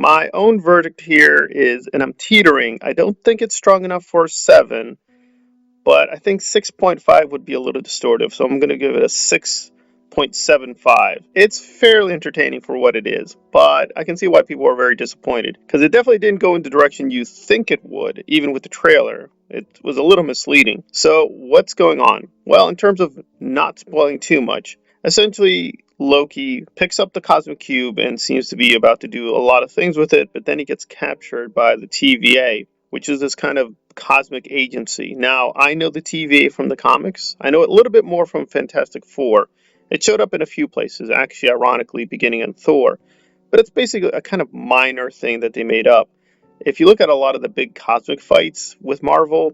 My own verdict here is, and I'm teetering, I don't think it's strong enough for 7, but I think 6.5 would be a little distortive, so I'm going to give it a 6.75. It's fairly entertaining for what it is, but I can see why people are very disappointed, because it definitely didn't go in the direction you think it would, even with the trailer. It was a little misleading. So, what's going on? Well, in terms of not spoiling too much, essentially, Loki picks up the Cosmic Cube and seems to be about to do a lot of things with it, but then he gets captured by the TVA, which is this kind of cosmic agency. Now, I know the TVA from the comics. I know it a little bit more from Fantastic Four. It showed up in a few places, actually, ironically, beginning in Thor. But it's basically a kind of minor thing that they made up. If you look at a lot of the big cosmic fights with Marvel,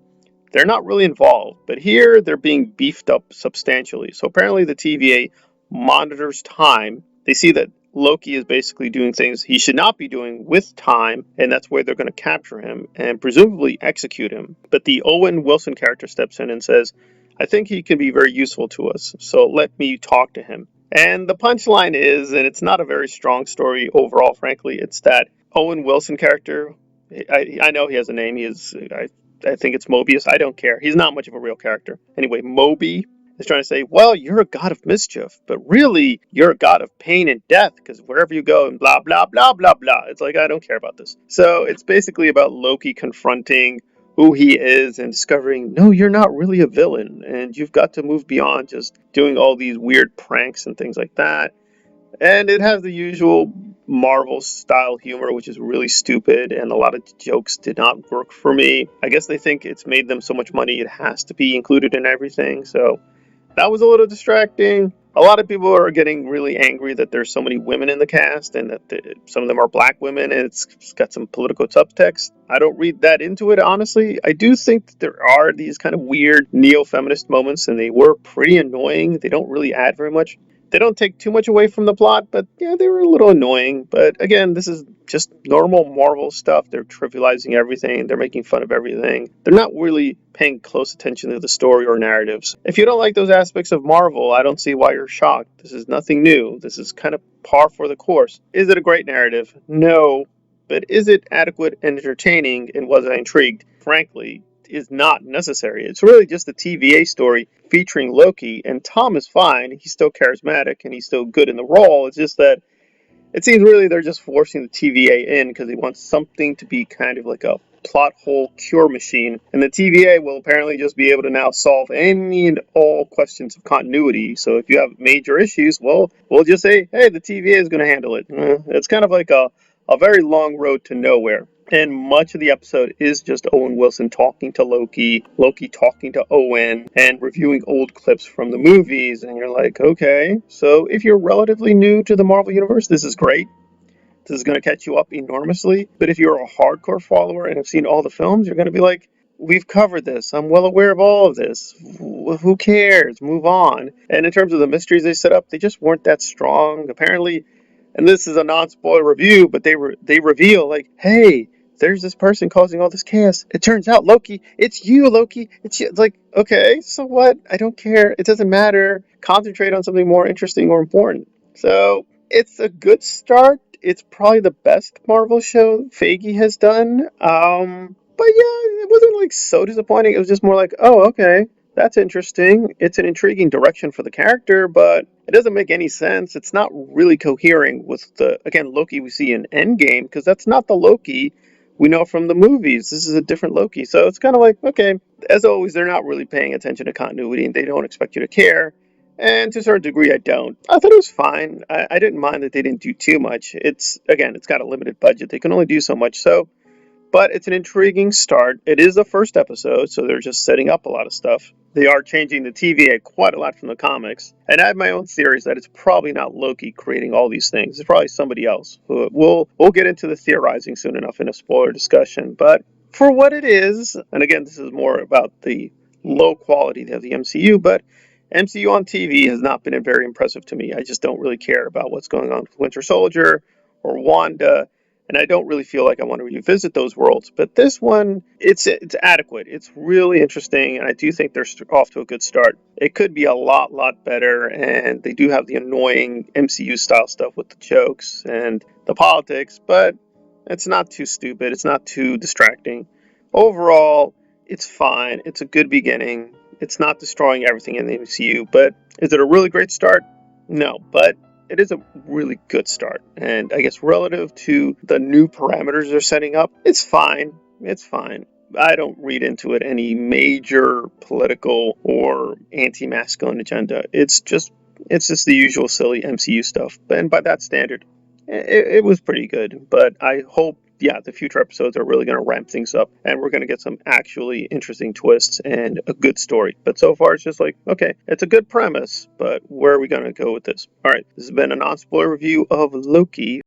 they're not really involved. But here, they're being beefed up substantially. So apparently, the TVA monitors time. They see that Loki is basically doing things he should not be doing with time, and that's where they're going to capture him and presumably execute him. But the Owen Wilson character steps in and says, I think he can be very useful to us, so let me talk to him. And the punchline is, and it's not a very strong story overall, frankly, it's that Owen Wilson character. I know he has a name. I think it's Mobius. I don't care. He's not much of a real character. Anyway, Moby is trying to say, well, you're a god of mischief, but really you're a god of pain and death because wherever you go and blah, blah, blah, blah, blah. It's like, I don't care about this. So it's basically about Loki confronting who he is and discovering, no, you're not really a villain and you've got to move beyond just doing all these weird pranks and things like that. And it has the usual Marvel style humor, which is really stupid, and a lot of jokes did not work for me. I guess they think it's made them so much money it has to be included in everything, so that was a little distracting. A lot of people are getting really angry that there's so many women in the cast and that some of them are black women and it's got some political subtext. I don't read that into it, honestly. I do think that there are these kind of weird neo-feminist moments and they were pretty annoying. They don't really add very much. They don't take too much away from the plot, but yeah, they were a little annoying. But again, this is just normal Marvel stuff. They're trivializing everything, they're making fun of everything. They're not really paying close attention to the story or narratives. If you don't like those aspects of Marvel, I don't see why you're shocked. This is nothing new. This is kind of par for the course. Is it a great narrative? No. But is it adequate and entertaining, and was I intrigued? Frankly, is not necessary. It's really just a TVA story featuring Loki, and Tom is fine. He's still charismatic and he's still good in the role. It's just that it seems really they're just forcing the TVA in because they want something to be kind of like a plot hole cure machine. And the TVA will apparently just be able to now solve any and all questions of continuity. So if you have major issues, well, we'll just say, hey, the TVA is going to handle it. It's kind of like a very long road to nowhere. And much of the episode is just Owen Wilson talking to Loki, Loki talking to Owen, and reviewing old clips from the movies. And you're like, okay, so if you're relatively new to the Marvel Universe, this is great. This is going to catch you up enormously. But if you're a hardcore follower and have seen all the films, you're going to be like, we've covered this. I'm well aware of all of this. Who cares? Move on. And in terms of the mysteries they set up, they just weren't that strong. Apparently, and this is a non-spoiler review, but they reveal like, hey, there's this person causing all this chaos. It turns out, Loki, it's you, Loki. It's you. It's like, okay, so what? I don't care. It doesn't matter. Concentrate on something more interesting or important. So it's a good start. It's probably the best Marvel show Feige has done. But yeah, it wasn't like so disappointing. It was just more like, oh, okay, that's interesting. It's an intriguing direction for the character, but it doesn't make any sense. It's not really cohering with the, again, Loki we see in Endgame, because that's not the Loki we know from the movies. This is a different Loki. So it's kind of like, okay, as always, they're not really paying attention to continuity and they don't expect you to care. And to a certain degree, I don't. I thought it was fine. I didn't mind that they didn't do too much. It's got a limited budget. They can only do so much. So, but it's an intriguing start. It is the first episode, so they're just setting up a lot of stuff. They are changing the TVA quite a lot from the comics. And I have my own theories that it's probably not Loki creating all these things. It's probably somebody else. We'll get into the theorizing soon enough in a spoiler discussion. But for what it is, and again, this is more about the low quality of the MCU, but MCU on TV has not been very impressive to me. I just don't really care about what's going on with Winter Soldier or Wanda, and I don't really feel like I want to revisit those worlds. But this one, it's adequate. It's really interesting, and I do think they're off to a good start. It could be a lot better, and they do have the annoying MCU style stuff with the jokes and the politics, but It's not too stupid. It's not too distracting. Overall, it's fine. It's a good beginning. It's not destroying everything in the MCU, but is it a really great start? No, but it is a really good start. And I guess relative to the new parameters they're setting up, it's fine. It's fine. I don't read into it any major political or anti-masculine agenda. It's just the usual silly MCU stuff. And by that standard, it was pretty good, but I hope, yeah, the future episodes are really going to ramp things up and we're going to get some actually interesting twists and a good story. But so far, it's just like, okay, it's a good premise, but where are we going to go with this? All right, this has been a non spoiler review of Loki.